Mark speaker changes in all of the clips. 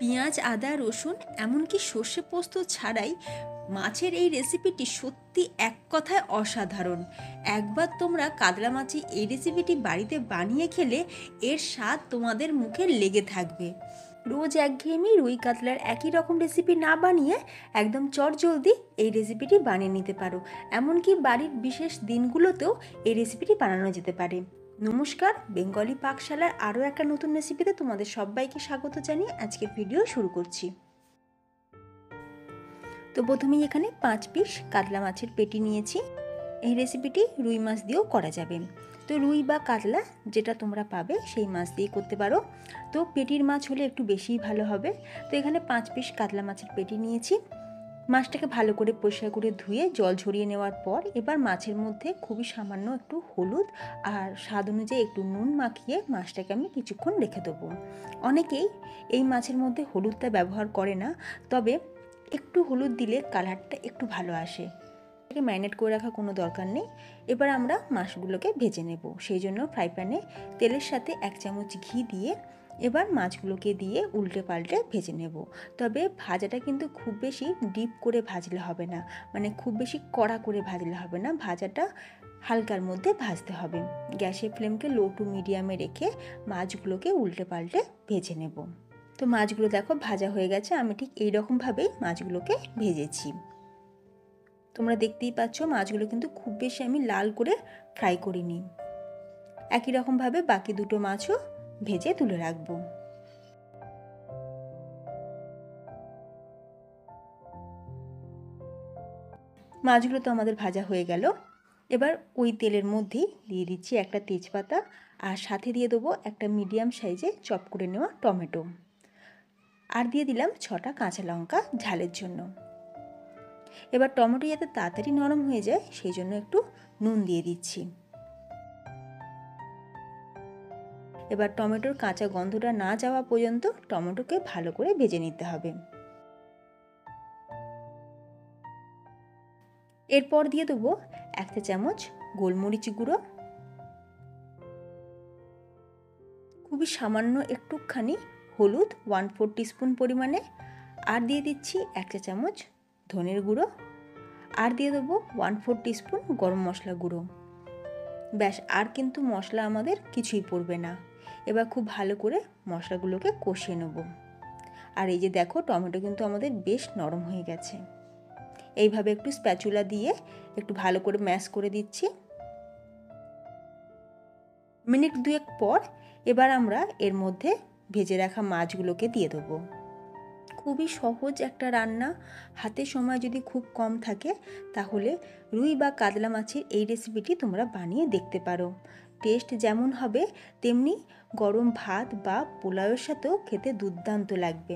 Speaker 1: পেঁয়াজ, আদা, রসুন এমনকি সর্ষে পোস্ত ছাড়াই মাছের এই রেসিপিটি সত্যি এক কথায় অসাধারণ। একবার তোমরা কাতলা মাছের এই রেসিপিটি বাড়িতে বানিয়ে খেলে এর স্বাদ তোমাদের মুখে লেগে থাকবে। রোজ একঘেয়েমি রুই কাতলার একই রকম রেসিপি না বানিয়ে একদম চটজলদি এই রেসিপিটি বানিয়ে নিতে পারো। এমনকি বাড়ির বিশেষ দিনগুলোতেও এই রেসিপিটি বানানো যেতে পারে। নমস্কার, বেঙ্গলি পাকশালার আরও একটা নতুন রেসিপিতে তোমাদের সবাইকে স্বাগত জানিয়ে আজকের ভিডিও শুরু করছি। তো প্রথমেই এখানে 5 পিস কাতলা মাছের পেটি নিয়েছি। এই রেসিপিটি রুই মাছ দিয়েও করা যাবে। তো রুই বা কাতলা যেটা তোমরা পাবে সেই মাছ দিয়ে করতে পারো। তো পেটির মাছ হলে একটু বেশিই ভালো হবে। তো এখানে 5 পিস কাতলা মাছের পেটি নিয়েছি। মাছটাকে ভালো করে পরিষ্কার করে ধুয়ে জল ঝরিয়ে নেওয়ার পর এবার মাছের মধ্যে খুবই সামান্য একটু হলুদ আর স্বাদ অনুযায়ী একটু নুন মাখিয়ে মাছটাকে আমি কিছুক্ষণ রেখে দেবো। অনেকেই এই মাছের মধ্যে হলুদটা ব্যবহার করে না, তবে একটু হলুদ দিলে কালারটা একটু ভালো আসে। এটাকে ম্যারিনেট করে রাখা কোনো দরকার নেই। এবার আমরা মাছগুলোকে ভেজে নেব। সেই জন্য ফ্রাই প্যানে তেলের সাথে 1 চামচ ঘি দিয়ে এবার মাছগুলোকে দিয়ে উল্টে পাল্টে ভেজে নেব। তবে ভাজাটা কিন্তু খুব বেশি ডিপ করে ভাজলে হবে না, মানে খুব বেশি কড়া করে ভাজলে হবে না, ভাজাটা হালকার মধ্যে ভাজতে হবে। গ্যাসের ফ্লেমকে লো টু মিডিয়ামে রেখে মাছগুলোকে উল্টে পাল্টে ভেজে নেব। তো মাছগুলো দেখো ভাজা হয়ে গেছে। আমি ঠিক এই রকমভাবেই মাছগুলোকে ভেজেছি। তোমরা দেখতেই পাচ্ছ মাছগুলো কিন্তু খুব বেশি আমি লাল করে ফ্রাই করিনি। একই রকমভাবে বাকি দুটো মাছও ভেজে তুলে রাখবো। মাছগুলো তো আমাদের ভাজা হয়ে গেল। এবার ওই তেলের মধ্যেই দিয়ে দিচ্ছি একটা তেজপাতা আর সাথে দিয়ে দেবো একটা মিডিয়াম সাইজে চপ করে নেওয়া টমেটো, আর দিয়ে দিলাম 6টা কাঁচা লঙ্কা ঝালের জন্য। এবার টমেটো যাতে তাড়াতাড়ি নরম হয়ে যায় সেই জন্য একটু নুন দিয়ে দিচ্ছি। এবার টমেটোর কাঁচা গন্ধটা না যাওয়া পর্যন্ত টমেটোকে ভালো করে ভেজে নিতে হবে। এরপর দিয়ে দেবো 1 চা চামচ গোলমরিচ গুঁড়ো, খুবই সামান্য একটুখানি হলুদ 1/4 টিস্পুন পরিমাণে, আর দিয়ে দিচ্ছি 1 চা চামচ ধনের গুঁড়ো, আর দিয়ে দেবো 1/4 টিস্পুন গরম মশলা গুঁড়ো। ব্যাস, আর কিন্তু মশলা আমাদের কিছুই পড়বে না। এবার খুব ভালো করে মশলাগুলোকে কষিয়ে নেব। আর এই যে দেখো টমেটো কিন্তু আমাদের বেশ নরম হয়ে গেছে। এইভাবে একটু স্প্যাচুলা দিয়ে একটু ভালো করে ম্যাশ করে দিচ্ছি। মিনিট 2 পর এবার আমরা এর মধ্যে ভেজে রাখা মাছগুলোকে দিয়ে দেবো। খুবই সহজ একটা রান্না। হাতে সময় যদি খুব কম থাকে তাহলে রুই বা কাতলা মাছের এই রেসিপিটি তোমরা বানিয়ে দেখতে পারো। টেস্ট যেমন হবে তেমনি গরম ভাত বা পোলাওয়ের সাথেও খেতে দুর্দান্ত লাগবে।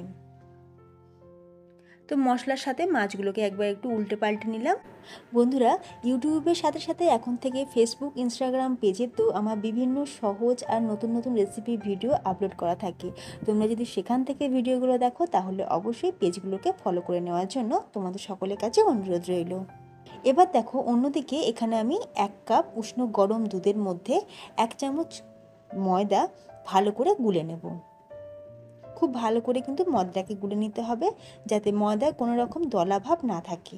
Speaker 1: তো মশলার সাথে মাছগুলোকে একবার একটু উল্টে পাল্টে নিলাম। বন্ধুরা, ইউটিউবের সাথে সাথে এখন থেকে ফেসবুক, ইনস্টাগ্রাম পেজে তো আমার বিভিন্ন সহজ আর নতুন নতুন রেসিপি ভিডিও আপলোড করা থাকে। তোমরা যদি সেখান থেকে ভিডিওগুলো দেখো তাহলে অবশ্যই পেজগুলোকে ফলো করে নেওয়ার জন্য তোমাদের সকলের কাছে অনুরোধ রইল। এবার দেখো অন্যদিকে এখানে আমি 1 কাপ উষ্ণ গরম দুধের মধ্যে 1 চামচ ময়দা ভালো করে গুলে নেব। খুব ভালো করে কিন্তু ময়দাটাকে গুলে নিতে হবে যাতে ময়দায় কোনো রকম দলা ভাব না থাকে।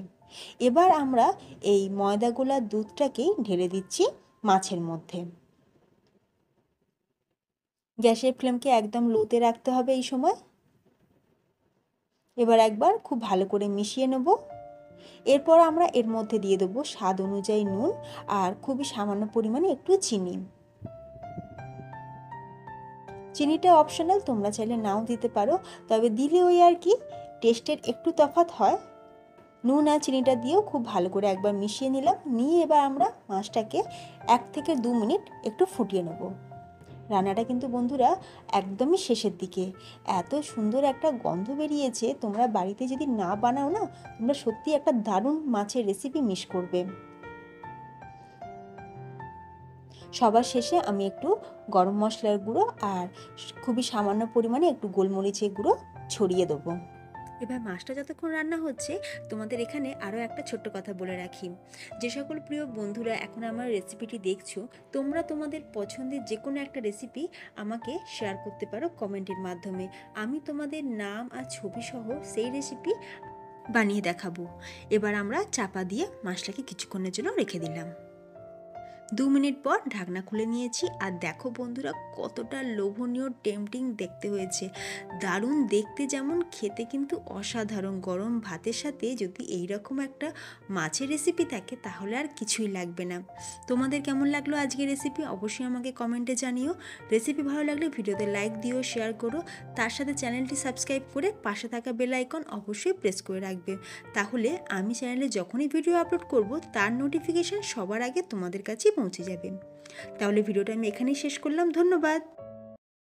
Speaker 1: এবার আমরা এই ময়দা গোলা দুধটাকেই ঢেলে দিচ্ছি মাছের মধ্যে। গ্যাসের ফ্লেমকে একদম লোতে রাখতে হবে এই সময়। এবার একবার খুব ভালো করে মিশিয়ে নেব। এরপর আমরা এর মধ্যে দিয়ে দেবো স্বাদ অনুযায়ী নুন আর খুবই সামান্য পরিমাণে একটু চিনি। চিনিটা অপশনাল, তোমরা চাইলে নাও দিতে পারো, তবে দিলে ওই আর কি টেস্টের একটু তফাৎ হয়। নুন আর চিনিটা দিয়েও খুব ভালো করে একবার মিশিয়ে নিলাম। নিয়ে এবার আমরা মাছটাকে 1 থেকে 2 মিনিট একটু ফুটিয়ে নেব। রান্নাটা কিন্তু বন্ধুরা একদমই শেষের দিকে। এত সুন্দর একটা গন্ধ বেরিয়েছে, তোমরা বাড়িতে যদি না বানাও না, তোমরা সত্যি একটা দারুণ মাছের রেসিপি মিস করবে। সবার শেষে আমি একটু গরম মশলার গুঁড়ো আর খুবই সামান্য পরিমাণে একটু গোলমরিচের গুঁড়ো ছড়িয়ে দেবো। এবার মাছটা যতক্ষণ রান্না হচ্ছে তোমাদের এখানে আরও একটা ছোট্ট কথা বলে রাখি। যে সকল প্রিয় বন্ধুরা এখন আমার রেসিপিটি দেখছো, তোমরা তোমাদের পছন্দের যে কোনো একটা রেসিপি আমাকে শেয়ার করতে পারো কমেন্টের মাধ্যমে। আমি তোমাদের নাম আর ছবি সহ সেই রেসিপি বানিয়ে দেখাবো। এবার আমরা চাপা দিয়ে মাছটাকে কিছুক্ষণের জন্য রেখে দিলাম। 2 মিনিট পর ঢাকনা খুলে নিয়েছি, আর দেখো বন্ধুরা কতটা লোভনীয় টেম্পটিং দেখতে হয়েছে। দারুণ দেখতে যেমন, খেতে কিন্তু অসাধারণ। গরম ভাতের সাথে যদি এইরকম একটা মাছের রেসিপি থাকে তাহলে আর কিছুই লাগবে না। তোমাদের কেমন লাগলো আজকের রেসিপি অবশ্যই আমাকে কমেন্টে জানিও। রেসিপি ভালো লাগলে ভিডিওতে লাইক দিও, শেয়ার করো, তার সাথে চ্যানেলটি সাবস্ক্রাইব করে পাশে থাকা বেল আইকন অবশ্যই প্রেস করে রাখবে। তাহলে আমি চ্যানেলে যখনই ভিডিও আপলোড করব তার নোটিফিকেশান সবার আগে তোমাদের কাছে পৌঁছে যাবে। তাহলে ভিডিওটা আমি এখানেই শেষ করলাম। ধন্যবাদ।